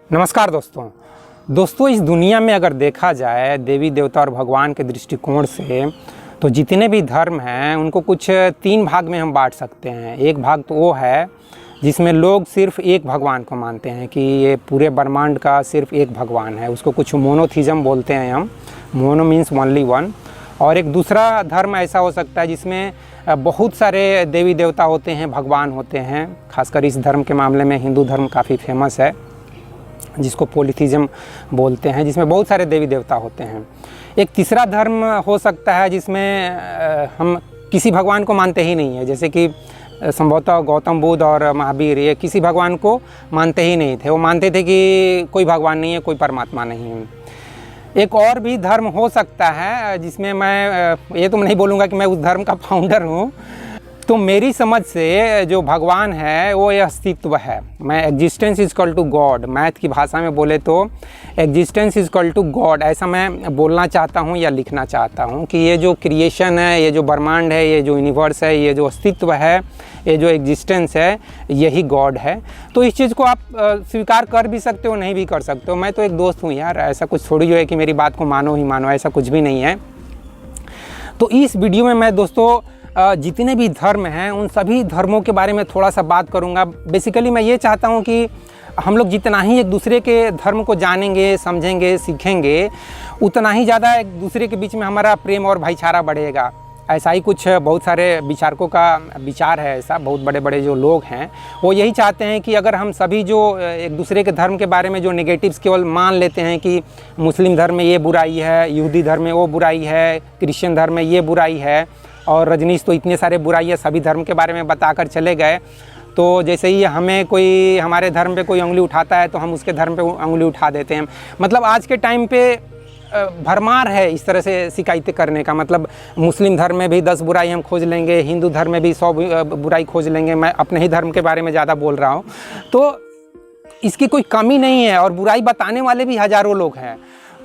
नमस्कार दोस्तों इस दुनिया में अगर देखा जाए देवी देवता और भगवान के दृष्टिकोण से तो जितने भी धर्म हैं उनको कुछ तीन भाग में हम बांट सकते हैं। एक भाग तो वो है जिसमें लोग सिर्फ एक भगवान को मानते हैं कि ये पूरे ब्रह्मांड का सिर्फ एक भगवान है, उसको कुछ मोनोथिज्म बोलते हैं हम। Mono means only one. और एक दूसरा धर्म ऐसा हो सकता है जिसमें बहुत सारे देवी देवता होते हैं, भगवान होते हैं। खासकर इस धर्म के मामले में हिंदू धर्म काफ़ी फेमस है जिसको पॉलीथिज्म बोलते हैं, जिसमें बहुत सारे देवी देवता होते हैं। एक तीसरा धर्म हो सकता है जिसमें हम किसी भगवान को मानते ही नहीं है, जैसे कि संभवतः गौतम बुद्ध और महावीर ये किसी भगवान को मानते ही नहीं थे। वो मानते थे कि कोई भगवान नहीं है, कोई परमात्मा नहीं है। एक और भी धर्म हो सकता है जिसमें मैं ये तो नहीं बोलूँगा कि मैं उस धर्म का फाउंडर हूँ। तो मेरी समझ से जो भगवान है वो ये अस्तित्व है। मैं existence is equal to God, math की भाषा में बोले तो existence is equal to God, ऐसा मैं बोलना चाहता हूँ या लिखना चाहता हूँ कि ये जो क्रिएशन है, ये जो ब्रह्मांड है, ये जो यूनिवर्स है, ये जो अस्तित्व है, ये जो एग्जिस्टेंस है, यही गॉड है। तो इस चीज़ को आप स्वीकार कर भी सकते हो, नहीं भी कर सकते हो। मैं तो एक दोस्त हूँ यार, ऐसा कुछ थोड़ी जो है कि मेरी बात को मानो ही मानो, ऐसा कुछ भी नहीं है। तो इस वीडियो में मैं दोस्तों जितने भी धर्म हैं उन सभी धर्मों के बारे में थोड़ा सा बात करूंगा। बेसिकली मैं ये चाहता हूं कि हम लोग जितना ही एक दूसरे के धर्म को जानेंगे, समझेंगे, सीखेंगे, उतना ही ज़्यादा एक दूसरे के बीच में हमारा प्रेम और भाईचारा बढ़ेगा। ऐसा ही कुछ बहुत सारे विचारकों का विचार है। ऐसा बहुत बड़े बड़े जो लोग हैं वो यही चाहते हैं कि अगर हम सभी जो एक दूसरे के धर्म के बारे में जो नेगेटिव्स केवल मान लेते हैं कि मुस्लिम धर्म में ये बुराई है, यहूदी धर्म में वो बुराई है, क्रिश्चियन धर्म में ये बुराई है, और रजनीश तो इतने सारे बुराइयाँ सभी धर्म के बारे में बताकर चले गए। तो जैसे ही हमें कोई हमारे धर्म पे कोई उंगली उठाता है तो हम उसके धर्म पे उंगली उठा देते हैं। मतलब आज के टाइम पे भरमार है इस तरह से शिकायतें करने का। मतलब मुस्लिम धर्म में भी 10 बुराई हम खोज लेंगे, हिंदू धर्म में भी 100 बुराई खोज लेंगे। मैं अपने ही धर्म के बारे में ज़्यादा बोल रहा हूँ। तो इसकी कोई कमी नहीं है और बुराई बताने वाले भी हज़ारों लोग हैं।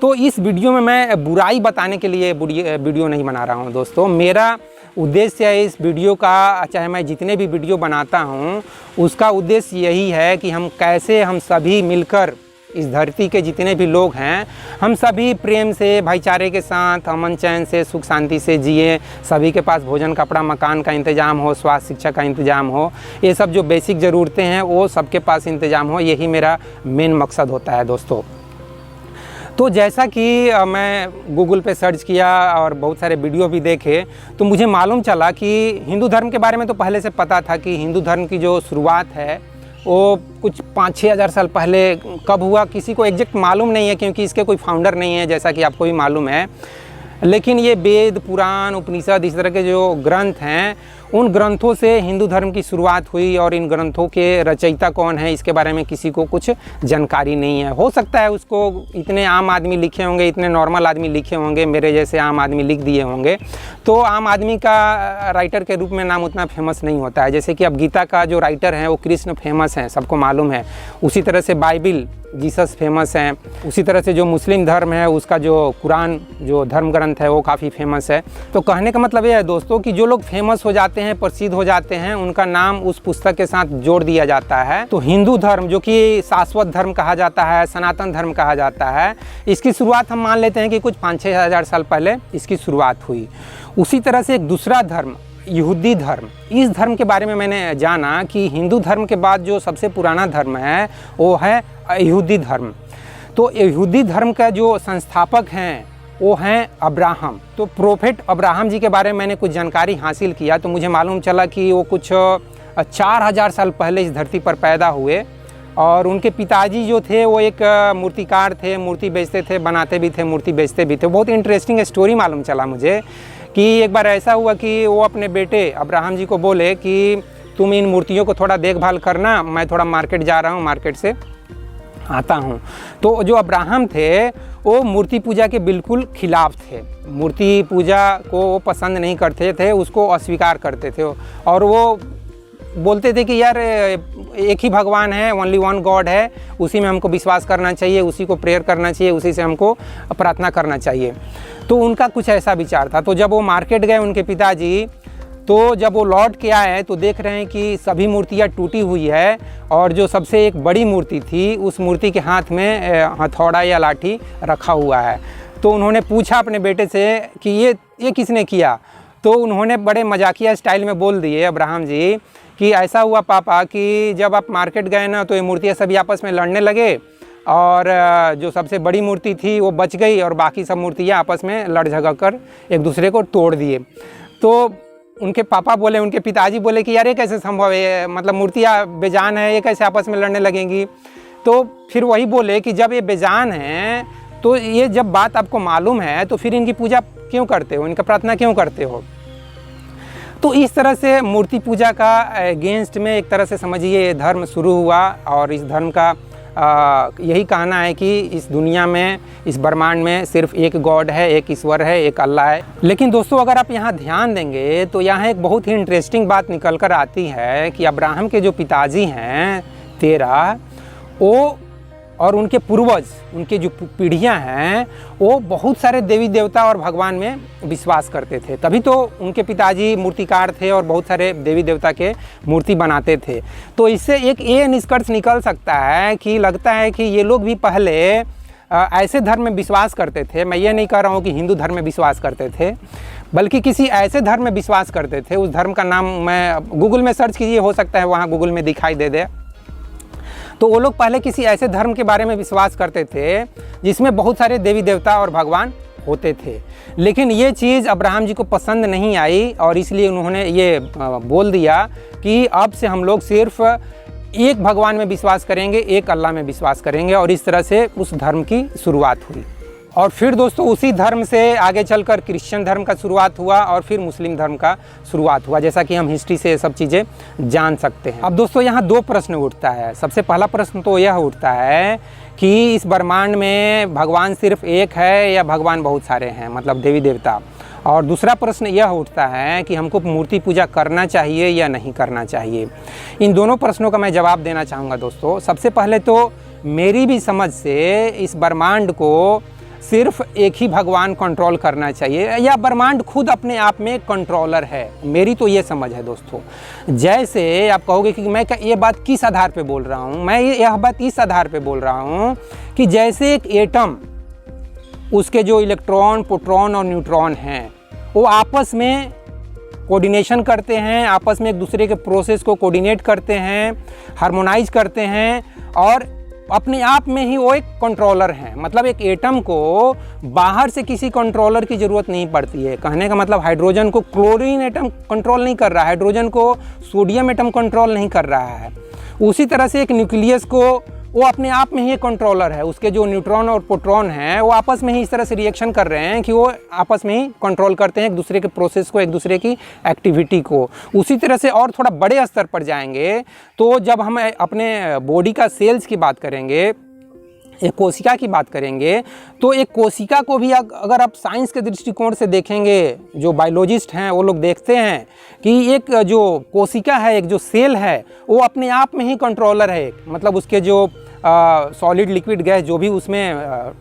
तो इस वीडियो में मैं बुराई बताने के लिए वीडियो नहीं बना रहा हूं दोस्तों। मेरा उद्देश्य है इस वीडियो का, चाहे मैं जितने भी वीडियो बनाता हूं उसका उद्देश्य यही है कि हम कैसे हम सभी मिलकर इस धरती के जितने भी लोग हैं हम सभी प्रेम से, भाईचारे के साथ, अमन चैन से, सुख शांति से जिए। सभी के पास भोजन, कपड़ा, मकान का इंतज़ाम हो, स्वास्थ्य, शिक्षा का इंतज़ाम हो, ये सब जो बेसिक ज़रूरतें हैं वो सबके पास इंतज़ाम हो। यही मेरा मेन मकसद होता है दोस्तों। तो जैसा कि मैं गूगल पे सर्च किया और बहुत सारे वीडियो भी देखे तो मुझे मालूम चला कि हिंदू धर्म के बारे में तो पहले से पता था कि हिंदू धर्म की जो शुरुआत है वो कुछ 5-6 हज़ार साल पहले कब हुआ किसी को एग्जैक्ट मालूम नहीं है, क्योंकि इसके कोई फाउंडर नहीं है, जैसा कि आपको भी मालूम है। लेकिन ये वेद, पुराण, उपनिषद, इस तरह के जो ग्रंथ हैं उन ग्रंथों से हिंदू धर्म की शुरुआत हुई। और इन ग्रंथों के रचयिता कौन है इसके बारे में किसी को कुछ जानकारी नहीं है। हो सकता है उसको इतने आम आदमी लिखे होंगे, इतने नॉर्मल आदमी लिखे होंगे, मेरे जैसे आम आदमी लिख दिए होंगे। तो आम आदमी का राइटर के रूप में नाम उतना फेमस नहीं होता है। जैसे कि अब गीता का जो राइटर है वो कृष्ण फेमस है, सबको मालूम है। उसी तरह से बाइबिल, जीसस फेमस हैं। उसी तरह से जो मुस्लिम धर्म है उसका जो कुरान जो धर्म ग्रंथ है वो काफ़ी फेमस है। तो कहने का मतलब ये है दोस्तों कि जो लोग फेमस हो जाते हैं, प्रसिद्ध हो जाते हैं, उनका नाम उस पुस्तक के साथ जोड़ दिया जाता है। तो हिंदू धर्म जो कि शाश्वत धर्म कहा जाता है, सनातन धर्म कहा जाता है, इसकी शुरुआत हम मान लेते हैं कि कुछ 5-6 हज़ार साल पहले इसकी शुरुआत हुई। उसी तरह से एक दूसरा धर्म, यहूदी धर्म, इस धर्म के बारे में मैंने जाना कि हिंदू धर्म के बाद जो सबसे पुराना धर्म है वो है यहूदी धर्म। तो यहूदी धर्म का जो संस्थापक हैं वो हैं अब्राहम। तो प्रोफेट अब्राहम जी के बारे में मैंने कुछ जानकारी हासिल किया तो मुझे मालूम चला कि वो कुछ 4000 साल पहले इस धरती पर पैदा हुए। और उनके पिताजी जो थे वो एक मूर्तिकार थे, मूर्ति बेचते थे, बनाते भी थे, मूर्ति बेचते भी थे। बहुत इंटरेस्टिंग स्टोरी मालूम चला मुझे कि एक बार ऐसा हुआ कि वो अपने बेटे अब्राहम जी को बोले कि तुम इन मूर्तियों को थोड़ा देखभाल करना, मैं थोड़ा मार्केट जा रहा हूँ, मार्केट से आता हूँ। तो जो अब्राहम थे वो मूर्ति पूजा के बिल्कुल खिलाफ थे। मूर्ति पूजा को वो पसंद नहीं करते थे, उसको अस्वीकार करते थे। और वो बोलते थे कि यार एक ही भगवान है, ओनली वन गॉड है, उसी में हमको विश्वास करना चाहिए, उसी को प्रेयर करना चाहिए, उसी से हमको प्रार्थना करना चाहिए। तो उनका कुछ ऐसा विचार था। तो जब वो मार्केट गए उनके पिताजी तो जब वो लौट के आए तो देख रहे हैं कि सभी मूर्तियाँ टूटी हुई है और जो सबसे एक बड़ी मूर्ति थी उस मूर्ति के हाथ में हथौड़ा या लाठी रखा हुआ है। तो उन्होंने पूछा अपने बेटे से कि ये किसने किया। तो उन्होंने बड़े मजाकिया स्टाइल में बोल दिए अब्राहम जी कि ऐसा हुआ पापा कि जब आप मार्केट गए ना तो ये मूर्तियाँ सभी आपस में लड़ने लगे और जो सबसे बड़ी मूर्ति थी वो बच गई और बाकी सब मूर्तियाँ आपस में लड़ झगड़ कर एक दूसरे को तोड़ दिए। तो उनके पापा बोले, उनके पिताजी बोले कि यार ये कैसे संभव है, मतलब मूर्तियाँ बेजान है, ये कैसे आपस में लड़ने लगेंगी। तो फिर वही बोले कि जब ये बेजान हैं तो ये जब बात आपको मालूम है तो फिर इनकी पूजा क्यों करते हो, इनका प्रार्थना क्यों करते हो। तो इस तरह से मूर्ति पूजा का अगेंस्ट में एक तरह से समझिए ये धर्म शुरू हुआ। और इस धर्म का यही कहना है कि इस दुनिया में, इस ब्रह्मांड में सिर्फ एक गॉड है, एक ईश्वर है, एक अल्लाह है। लेकिन दोस्तों अगर आप यहाँ ध्यान देंगे तो यहाँ एक बहुत ही इंटरेस्टिंग बात निकल कर आती है कि अब्राहम के जो पिताजी हैं तेरह, वो और उनके पूर्वज, उनके जो पीढ़ियाँ हैं वो बहुत सारे देवी देवता और भगवान में विश्वास करते थे। तभी तो उनके पिताजी मूर्तिकार थे और बहुत सारे देवी देवता के मूर्ति बनाते थे। तो इससे एक ये निष्कर्ष निकल सकता है कि लगता है कि ये लोग भी पहले ऐसे धर्म में विश्वास करते थे। मैं ये नहीं कह रहा हूँ कि हिंदू धर्म में विश्वास करते थे, बल्कि किसी ऐसे धर्म में विश्वास करते थे। उस धर्म का नाम मैं गूगल में सर्च कीजिए, हो सकता है वहाँ गूगल में दिखाई दे दे। तो वो लोग पहले किसी ऐसे धर्म के बारे में विश्वास करते थे जिसमें बहुत सारे देवी देवता और भगवान होते थे। लेकिन ये चीज़ अब्राहम जी को पसंद नहीं आई और इसलिए उन्होंने ये बोल दिया कि अब से हम लोग सिर्फ एक भगवान में विश्वास करेंगे, एक अल्लाह में विश्वास करेंगे। और इस तरह से उस धर्म की शुरुआत हुई। और फिर दोस्तों उसी धर्म से आगे चलकर क्रिश्चियन धर्म का शुरुआत हुआ और फिर मुस्लिम धर्म का शुरुआत हुआ, जैसा कि हम हिस्ट्री से ये सब चीज़ें जान सकते हैं। अब दोस्तों यहाँ दो प्रश्न उठता है। सबसे पहला प्रश्न तो यह उठता है कि इस ब्रह्मांड में भगवान सिर्फ एक है या भगवान बहुत सारे हैं, मतलब देवी देवता। और दूसरा प्रश्न यह उठता है कि हमको मूर्ति पूजा करना चाहिए या नहीं करना चाहिए। इन दोनों प्रश्नों का मैं जवाब देना चाहूँगा दोस्तों। सबसे पहले तो मेरी भी समझ से इस ब्रह्मांड को सिर्फ एक ही भगवान कंट्रोल करना चाहिए या ब्रह्मांड खुद अपने आप में कंट्रोलर है। मेरी तो ये समझ है दोस्तों। जैसे आप कहोगे कि मैं ये बात किस आधार पे बोल रहा हूँ, मैं यह बात इस आधार पे बोल रहा हूँ कि जैसे एक एटम, उसके जो इलेक्ट्रॉन, प्रोटॉन और न्यूट्रॉन हैं वो आपस में कोऑर्डिनेशन करते हैं, आपस में एक दूसरे के प्रोसेस को कोऑर्डिनेट करते हैं, हार्मोनाइज करते हैं और अपने आप में ही वो एक कंट्रोलर है। मतलब एक एटम को बाहर से किसी कंट्रोलर की ज़रूरत नहीं पड़ती है। कहने का मतलब हाइड्रोजन को क्लोरीन एटम कंट्रोल नहीं कर रहा है, हाइड्रोजन को सोडियम एटम कंट्रोल नहीं कर रहा है। उसी तरह से एक न्यूक्लियस को वो अपने आप में ही एक कंट्रोलर है। उसके जो न्यूट्रॉन और प्रोटॉन हैं वो आपस में ही इस तरह से रिएक्शन कर रहे हैं कि वो आपस में ही कंट्रोल करते हैं एक दूसरे के प्रोसेस को, एक दूसरे की एक्टिविटी को। उसी तरह से और थोड़ा बड़े स्तर पर जाएंगे तो जब हम अपने बॉडी का सेल्स की बात करेंगे, एक कोशिका की बात करेंगे, तो एक कोशिका को भी अगर आप साइंस के दृष्टिकोण से देखेंगे, जो बायोलॉजिस्ट हैं वो लोग देखते हैं कि एक जो कोशिका है, एक जो सेल है, वो अपने आप में ही कंट्रोलर है। मतलब उसके जो सॉलिड लिक्विड गैस जो भी उसमें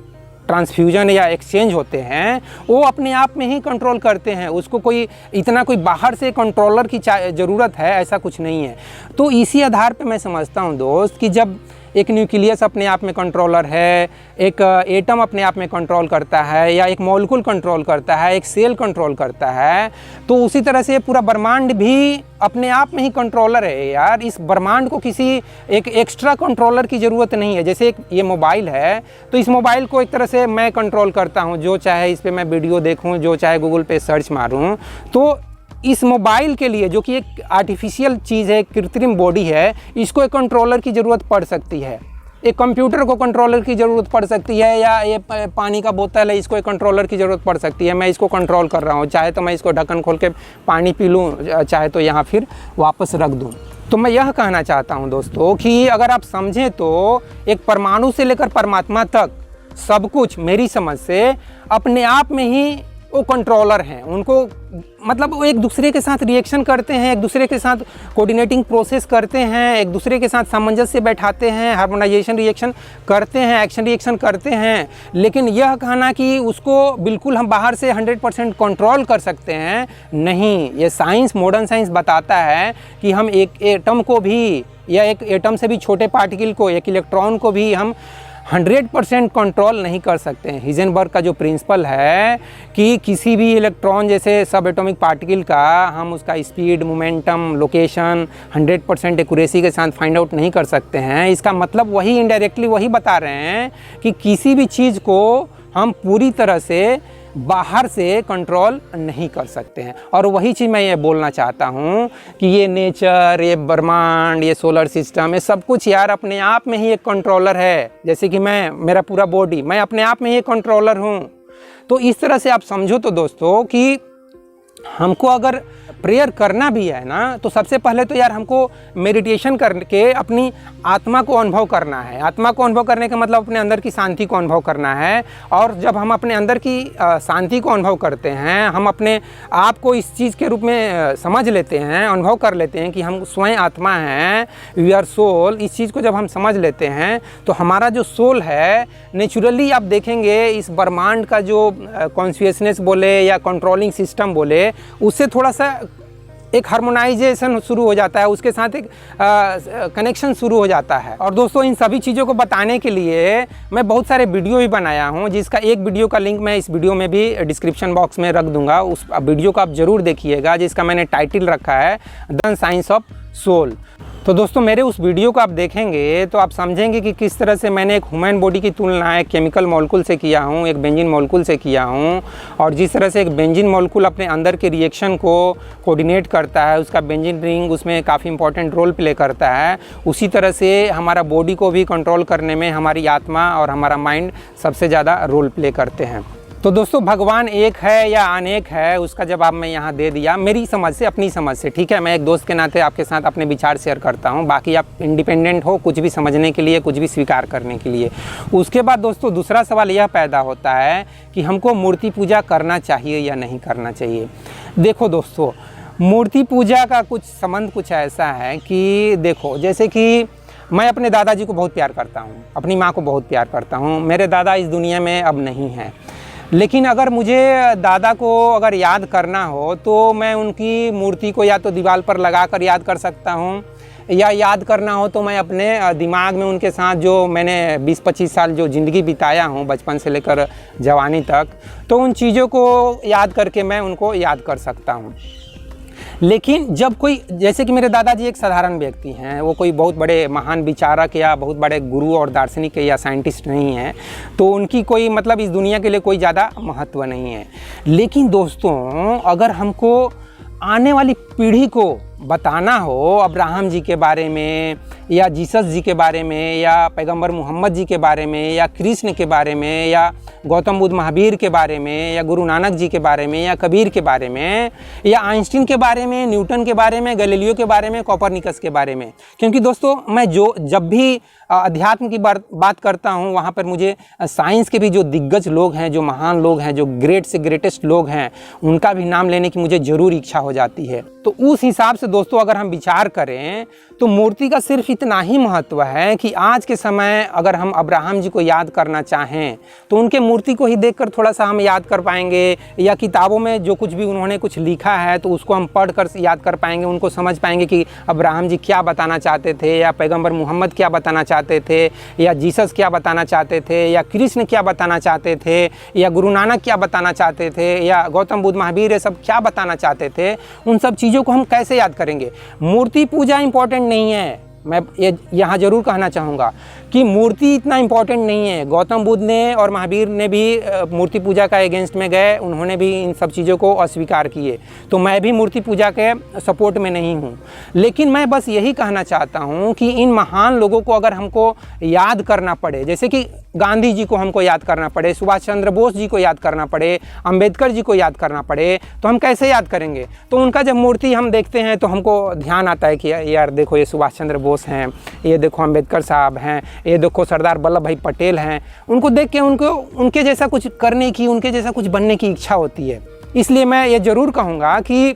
ट्रांसफ्यूजन या एक्सचेंज होते हैं वो अपने आप में ही कंट्रोल करते हैं। उसको कोई इतना कोई बाहर से कंट्रोलर की ज़रूरत है ऐसा कुछ नहीं है। तो इसी आधार पे मैं समझता हूँ दोस्त कि जब एक न्यूक्लियस अपने आप में कंट्रोलर है, एक एटम अपने आप में कंट्रोल करता है, या एक मॉलिक्यूल कंट्रोल करता है, एक सेल कंट्रोल करता है, तो उसी तरह से पूरा ब्रह्मांड भी अपने आप में ही कंट्रोलर है यार। इस ब्रह्मांड को किसी एक एक्स्ट्रा कंट्रोलर की ज़रूरत नहीं है। जैसे एक ये मोबाइल है तो इस मोबाइल को एक तरह से मैं कंट्रोल करता हूँ, जो चाहे इस पर मैं वीडियो देखूँ, जो चाहे गूगल पे सर्च मारूँ। तो इस मोबाइल के लिए जो कि एक आर्टिफिशियल चीज़ है, कृत्रिम बॉडी है, इसको एक कंट्रोलर की ज़रूरत पड़ सकती है। एक कंप्यूटर को कंट्रोलर की ज़रूरत पड़ सकती है, या ये पानी का बोतल है इसको एक कंट्रोलर की ज़रूरत पड़ सकती है। मैं इसको कंट्रोल कर रहा हूँ, चाहे तो मैं इसको ढक्कन खोल के पानी पी लूँ, चाहे तो यहाँ फिर वापस रख दूँ। तो मैं यह कहना चाहता हूँ दोस्तों कि अगर आप समझें तो एक परमाणु से लेकर परमात्मा तक सब कुछ मेरी समझ से अपने आप में ही वो कंट्रोलर हैं। उनको मतलब वो एक दूसरे के साथ रिएक्शन करते हैं, एक दूसरे के साथ कोऑर्डिनेटिंग प्रोसेस करते हैं, एक दूसरे के साथ सामंजस्य बैठाते हैं, हार्मोनाइजेशन रिएक्शन करते हैं, एक्शन रिएक्शन करते हैं। लेकिन यह कहना कि उसको बिल्कुल हम बाहर से 100% कंट्रोल कर सकते हैं, नहीं। ये साइंस, मॉडर्न साइंस बताता है कि हम एक एटम को भी या एक एटम से भी छोटे पार्टिकल को, एक इलेक्ट्रॉन को भी हम 100% कंट्रोल नहीं कर सकते हैं। हिजेनबर्ग का जो प्रिंसिपल है कि किसी भी इलेक्ट्रॉन जैसे सब एटॉमिक पार्टिकल का हम उसका स्पीड, मोमेंटम, लोकेशन 100% एक्यूरेसी के साथ फाइंड आउट नहीं कर सकते हैं। इसका मतलब वही इनडायरेक्टली वही बता रहे हैं कि किसी भी चीज़ को हम पूरी तरह से बाहर से कंट्रोल नहीं कर सकते हैं। और वही चीज़ मैं ये बोलना चाहता हूँ कि ये नेचर, ये ब्रह्मांड, ये सोलर सिस्टम, ये सब कुछ यार अपने आप में ही एक कंट्रोलर है। जैसे कि मेरा पूरा बॉडी, मैं अपने आप में ही एक कंट्रोलर हूँ। तो इस तरह से आप समझो तो दोस्तों कि हमको अगर प्रेयर करना भी है ना, तो सबसे पहले तो यार हमको मेडिटेशन करके अपनी आत्मा को अनुभव करना है। आत्मा को अनुभव करने का मतलब अपने अंदर की शांति को अनुभव करना है। और जब हम अपने अंदर की शांति को अनुभव करते हैं, हम अपने आप को इस चीज़ के रूप में समझ लेते हैं, अनुभव कर लेते हैं कि हम स्वयं आत्मा हैं, वी आर सोल। इस चीज़ को जब हम समझ लेते हैं तो हमारा जो सोल है, नेचुरली आप देखेंगे इस ब्रह्मांड का जो कॉन्शियसनेस बोले या कंट्रोलिंग सिस्टम बोले, उससे थोड़ा सा एक हार्मोनाइजेशन शुरू हो जाता है, उसके साथ एक कनेक्शन शुरू हो जाता है। और दोस्तों इन सभी चीज़ों को बताने के लिए मैं बहुत सारे वीडियो भी बनाया हूं, जिसका एक वीडियो का लिंक मैं इस वीडियो में भी डिस्क्रिप्शन बॉक्स में रख दूंगा। उस वीडियो को आप ज़रूर देखिएगा, जिसका मैंने टाइटल रखा है द साइंस ऑफ सोल। तो दोस्तों मेरे उस वीडियो को आप देखेंगे तो आप समझेंगे कि किस तरह से मैंने एक ह्यूमन बॉडी की तुलना एक केमिकल मॉलिक्यूल से किया हूँ, एक बेंजीन मॉलिक्यूल से किया हूँ। और जिस तरह से एक बेंजीन मॉलिक्यूल अपने अंदर के रिएक्शन को कोऑर्डिनेट करता है, उसका बेंजीन रिंग उसमें काफ़ी इंपॉर्टेंट रोल प्ले करता है, उसी तरह से हमारा बॉडी को भी कंट्रोल करने में हमारी आत्मा और हमारा माइंड सबसे ज़्यादा रोल प्ले करते हैं। तो दोस्तों भगवान एक है या अनेक है, उसका जवाब मैं यहाँ दे दिया मेरी समझ से, अपनी समझ से। ठीक है, मैं एक दोस्त के नाते आपके साथ अपने विचार शेयर करता हूँ, बाकी आप इंडिपेंडेंट हो कुछ भी समझने के लिए, कुछ भी स्वीकार करने के लिए। उसके बाद दोस्तों दूसरा सवाल यह पैदा होता है कि हमको मूर्ति पूजा करना चाहिए या नहीं करना चाहिए। देखो दोस्तों, मूर्ति पूजा का कुछ संबंध कुछ ऐसा है कि देखो, जैसे कि मैं अपने दादाजी को बहुत प्यार करता हूँ, अपनी माँ को बहुत प्यार करता हूँ। मेरे दादा इस दुनिया में अब नहीं हैं, लेकिन अगर मुझे दादा को अगर याद करना हो तो मैं उनकी मूर्ति को या तो दीवार पर लगा कर याद कर सकता हूँ, या याद करना हो तो मैं अपने दिमाग में उनके साथ जो मैंने 20-25 साल जो ज़िंदगी बिताया हूँ बचपन से लेकर जवानी तक, तो उन चीज़ों को याद करके मैं उनको याद कर सकता हूँ। लेकिन जब कोई, जैसे कि मेरे दादाजी एक साधारण व्यक्ति हैं, वो कोई बहुत बड़े महान विचारक या बहुत बड़े गुरु और दार्शनिक या साइंटिस्ट नहीं हैं, तो उनकी कोई मतलब इस दुनिया के लिए कोई ज़्यादा महत्व नहीं है। लेकिन दोस्तों अगर हमको आने वाली पीढ़ी को बताना हो अब्राहम जी के बारे में, या जीसस जी के बारे में, या पैगंबर मोहम्मद जी के बारे में, या कृष्ण के बारे में, या गौतम बुद्ध महावीर के बारे में, या गुरु नानक जी के बारे में, या कबीर के बारे में, या आइंस्टीन के बारे में, न्यूटन के बारे में, गैलीलियो के बारे में, कोपरनिकस के बारे में, क्योंकि दोस्तों मैं जब भी अध्यात्म की बात करता हूँ वहाँ पर मुझे साइंस के भी जो दिग्गज लोग हैं, जो महान लोग हैं, जो ग्रेट से ग्रेटेस्ट लोग हैं, उनका भी नाम लेने की मुझे ज़रूर इच्छा हो जाती है। तो उस हिसाब से दोस्तों अगर हम विचार करें तो मूर्ति का सिर्फ इतना ही महत्व है कि आज के समय अगर हम अब्राहम जी को याद करना चाहें तो उनके मूर्ति को ही देखकर थोड़ा सा हम याद कर पाएंगे, या किताबों में जो कुछ भी उन्होंने कुछ लिखा है तो उसको हम पढ़ कर याद कर पाएंगे, उनको समझ पाएंगे कि अब्राहम जी क्या बताना चाहते थे, या पैगंबर मोहम्मद क्या बताना चाहते थे, या जीसस क्या बताना चाहते थे, या कृष्ण क्या बताना चाहते थे, या गुरु नानक क्या बताना चाहते थे, या गौतम बुद्ध महावीर ये सब क्या बताना चाहते थे। उन सब चीज़ों को हम कैसे याद करेंगे। मूर्ति पूजा इंपॉर्टेंट नहीं है, मैं ये यहाँ ज़रूर कहना चाहूँगा कि मूर्ति इतना इम्पोर्टेंट नहीं है। गौतम बुद्ध ने और महावीर ने भी मूर्ति पूजा का अगेंस्ट में गए, उन्होंने भी इन सब चीज़ों को अस्वीकार किए, तो मैं भी मूर्ति पूजा के सपोर्ट में नहीं हूँ। लेकिन मैं बस यही कहना चाहता हूँ कि इन महान लोगों को अगर हमको याद करना पड़े, जैसे कि गांधी जी को हमको याद करना पड़े, सुभाष चंद्र बोस जी को याद करना पड़े, अंबेडकर जी को याद करना पड़े, तो हम कैसे याद करेंगे? तो उनका जब मूर्ति हम देखते हैं तो हमको ध्यान आता है कि यार देखो ये सुभाष चंद्र बोस हैं, ये देखो अंबेडकर साहब हैं, ये देखो सरदार वल्लभ भाई पटेल हैं। उनको देख के उनके जैसा कुछ करने की, उनके जैसा कुछ बनने की इच्छा होती है। इसलिए मैं ये ज़रूर कहूँगा कि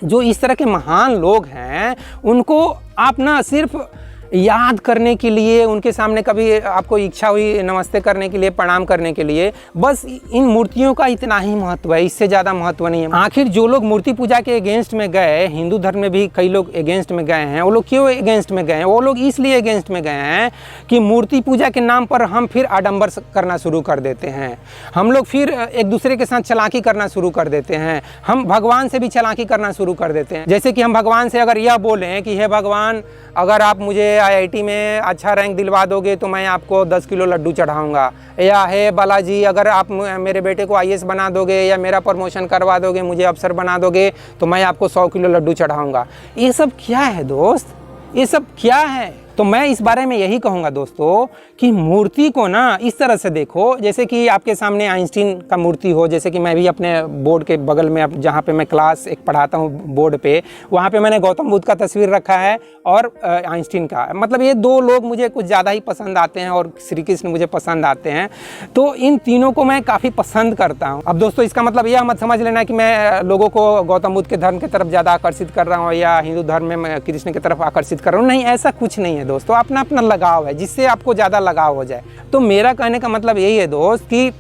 जो इस तरह के महान लोग हैं उनको आप ना सिर्फ याद करने के लिए, उनके सामने कभी आपको इच्छा हुई नमस्ते करने के लिए, प्रणाम करने के लिए, बस इन मूर्तियों का इतना ही महत्व है, इससे ज़्यादा महत्व नहीं है। आखिर जो लोग मूर्ति पूजा के अगेंस्ट में गए, हिंदू धर्म में भी कई लोग अगेंस्ट में गए हैं, वो लोग क्यों अगेंस्ट में गए हैं? वो लोग इसलिए अगेंस्ट में गए हैं कि मूर्ति पूजा के नाम पर हम फिर आडंबर करना शुरू कर देते हैं, हम लोग फिर एक दूसरे के साथ चालाकी करना शुरू कर देते हैं, हम भगवान से भी चालाकी करना शुरू कर देते हैं। जैसे कि हम भगवान से अगर यह बोलें कि हे भगवान, अगर आप मुझे IIT में अच्छा रैंक दिलवा दोगे तो मैं आपको 10 किलो लड्डू चढ़ाऊंगा, या हे बालाजी, अगर आप मेरे बेटे को IAS बना दोगे या मेरा प्रमोशन करवा दोगे, मुझे अफसर बना दोगे, तो मैं आपको 100 किलो लड्डू चढ़ाऊंगा। ये सब क्या है दोस्त? ये सब क्या है? तो मैं इस बारे में यही कहूँगा दोस्तों कि मूर्ति को ना इस तरह से देखो, जैसे कि आपके सामने आइंस्टीन का मूर्ति हो। जैसे कि मैं भी अपने बोर्ड के बगल में, अब जहाँ पे मैं क्लास एक पढ़ाता हूँ बोर्ड पे, वहाँ पे मैंने गौतम बुद्ध का तस्वीर रखा है और आइंस्टीन का। मतलब ये दो लोग मुझे कुछ ज़्यादा ही पसंद आते हैं और श्री कृष्ण मुझे पसंद आते हैं, तो इन तीनों को मैं काफ़ी पसंद करता हूँ। अब दोस्तों इसका मतलब यह मत समझ लेना कि मैं लोगों को गौतम बुद्ध के धर्म की तरफ ज़्यादा आकर्षित कर रहा हूँ या हिंदू धर्म में मैं कृष्ण की तरफ आकर्षित कर रहा हूँ, नहीं, ऐसा कुछ नहीं है दोस्तों। अपना अपना लगाव है, जिससे आपको ज़्यादा लगाव हो जाए। तो मेरा कहने का मतलब यही है दोस्त कि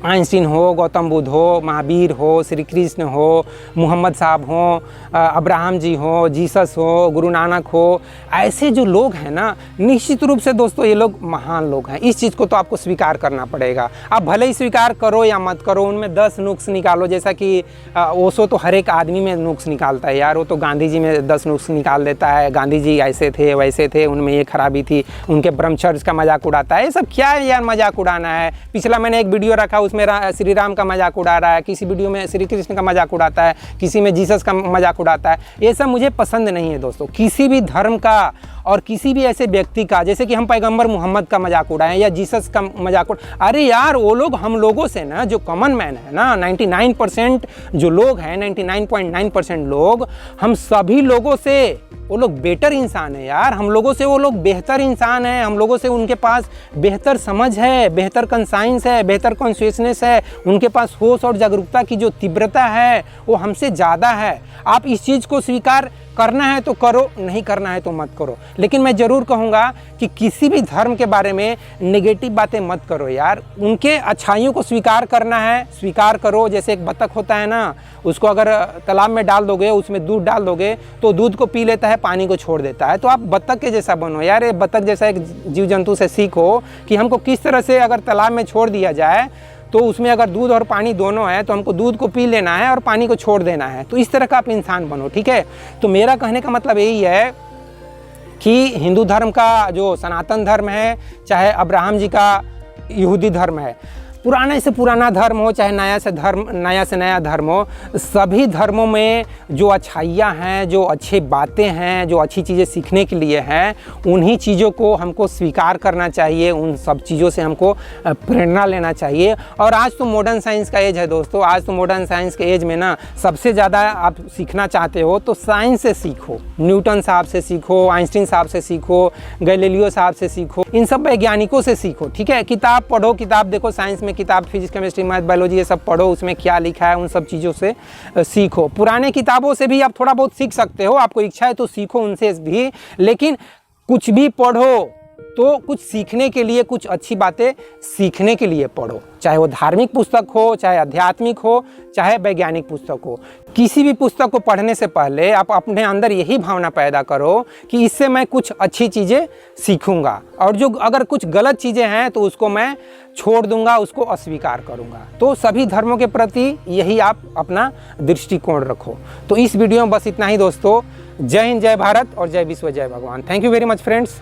आइंस्टीन हो, गौतम बुद्ध हो, महावीर हो, श्री कृष्ण हो, मोहम्मद साहब हो, अब्राहम जी हो, जीसस हो, गुरु नानक हो, ऐसे जो लोग हैं ना, निश्चित रूप से दोस्तों ये लोग महान लोग हैं। इस चीज़ को तो आपको स्वीकार करना पड़ेगा। आप भले ही स्वीकार करो या मत करो, उनमें 10 नुक्स निकालो, जैसा कि ओशो तो हर एक आदमी में नुक्स निकालता है यार। वो तो गांधी जी में 10 नुक्स निकाल देता है, गांधी जी ऐसे थे वैसे थे, उनमें ये खराबी थी, उनके ब्रह्मचर्य का मजाक उड़ाता है। ये सब क्या है यार, मजाक उड़ाना है। पिछला मैंने एक वीडियो रखा, उसमें श्री राम का मजाक उड़ा रहा है, किसी वीडियो में श्री कृष्ण का मजाक उड़ाता है, किसी में जीसस का मजाक उड़ाता है। ये सब मुझे पसंद नहीं है दोस्तों। किसी भी धर्म का और किसी भी ऐसे व्यक्ति का, जैसे कि हम पैगंबर मोहम्मद का मजाक उड़ाएं या जीसस का मजाक अरे यार, वो लोग हम लोगों से ना, जो कॉमन मैन है ना, 99% जो लोग हैं, 99.9% लोग, हम सभी लोगों से वो लोग बेटर इंसान है यार। हम लोगों से वो लोग बेहतर इंसान है। हम लोगों से उनके पास बेहतर समझ है, बेहतर कंसाइंस है, बेहतर कॉन्शियसनेस है, उनके पास होश और जागरूकता की जो तीव्रता है वो हमसे ज़्यादा है। आप इस चीज़ को स्वीकार करना है तो करो, नहीं करना है तो मत करो। लेकिन मैं ज़रूर कहूँगा कि किसी भी धर्म के बारे में नेगेटिव बातें मत करो यार। उनके अच्छाइयों को स्वीकार करना है, स्वीकार करो। जैसे एक बतख होता है ना, उसको अगर तालाब में डाल दोगे, उसमें दूध डाल दोगे तो दूध को पी लेता है, पानी को छोड़ देता है। तो आप बतख के जैसा बनो यार। ये बतख जैसा एक जीव जंतु से सीखो कि हमको किस तरह से अगर तालाब में छोड़ दिया जाए तो उसमें अगर दूध और पानी दोनों है तो हमको दूध को पी लेना है और पानी को छोड़ देना है। तो इस तरह का आप इंसान बनो, ठीक है। तो मेरा कहने का मतलब यही है कि हिंदू धर्म का जो सनातन धर्म है, चाहे अब्राहम जी का यहूदी धर्म है, पुराने से पुराना धर्म हो चाहे नया से नया धर्म हो, सभी धर्मों में जो अच्छाइयाँ हैं, जो अच्छी बातें हैं, जो अच्छी चीज़ें सीखने के लिए हैं, उन्हीं चीज़ों को हमको स्वीकार करना चाहिए। उन सब चीज़ों से हमको प्रेरणा लेना चाहिए। और आज तो मॉडर्न साइंस का एज है दोस्तों। आज तो मॉडर्न साइंस के एज में ना सबसे ज़्यादा आप सीखना चाहते हो तो साइंस से सीखो। न्यूटन साहब से सीखो, आइंस्टीन साहब से सीखो, गैलीलियो साहब से सीखो, इन सब वैज्ञानिकों से सीखो, ठीक है। किताब पढ़ो, किताब देखो, साइंस में किताब, फिजिक्स, केमिस्ट्री, मैथ, बायोलॉजी, ये सब पढ़ो, उसमें क्या लिखा है उन सब चीज़ों से सीखो। पुराने किताबों से भी आप थोड़ा बहुत सीख सकते हो, आपको इच्छा है तो सीखो उनसे भी। लेकिन कुछ भी पढ़ो तो कुछ सीखने के लिए, कुछ अच्छी बातें सीखने के लिए पढ़ो। चाहे वो धार्मिक पुस्तक हो, चाहे आध्यात्मिक हो, चाहे वैज्ञानिक पुस्तक हो। किसी भी पुस्तक को पढ़ने से पहले आप अपने अंदर यही भावना पैदा करो कि इससे मैं कुछ अच्छी चीज़ें सीखूंगा, और जो अगर कुछ गलत चीज़ें हैं तो उसको मैं छोड़ दूंगा, उसको अस्वीकार करूंगा। तो सभी धर्मों के प्रति यही आप अपना दृष्टिकोण रखो। तो इस वीडियो में बस इतना ही दोस्तों। जय हिंद, जय भारत और जय विश्व, जय भगवान। Thank you very much friends.